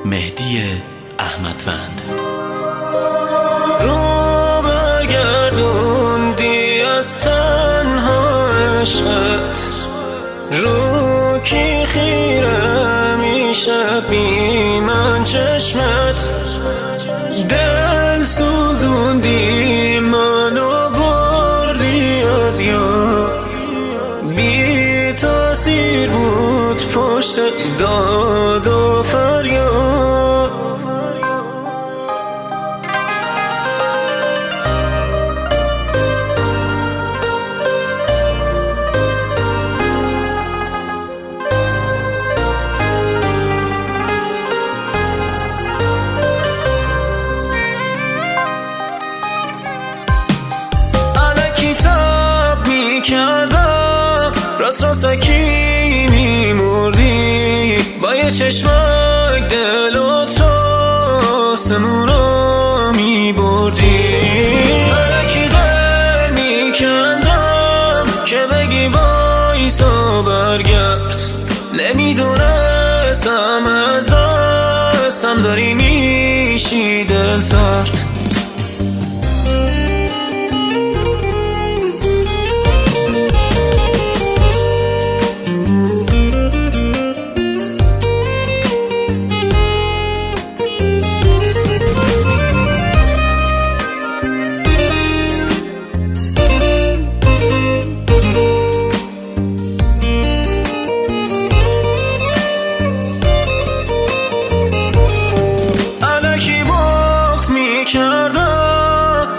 مهدی احمدوند. رو برگردوندی از تنها عشقت، رو کی خیره میشه بی من چشمت، دل سوزوندی منو بردی از یاد، بی تاثیر بود پشتت داد و فریاد. کردم راست راستکی میمردی، با یه چشمک دل و تو آسمون رو میبردی. الکی دل میکندم که بگی وایسا برگرد، نمیدونستم از دستم داری میشی دل سرد.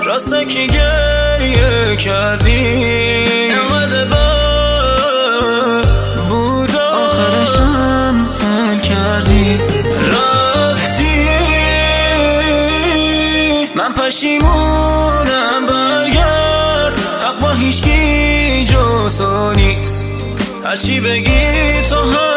راسته که گریه کردی، اینقدر بد بود آخرشم فیل کردی، رفتی من پشیمونم برگرد، حق با هیچکی جز تو نیست، هرچی بگی تو هم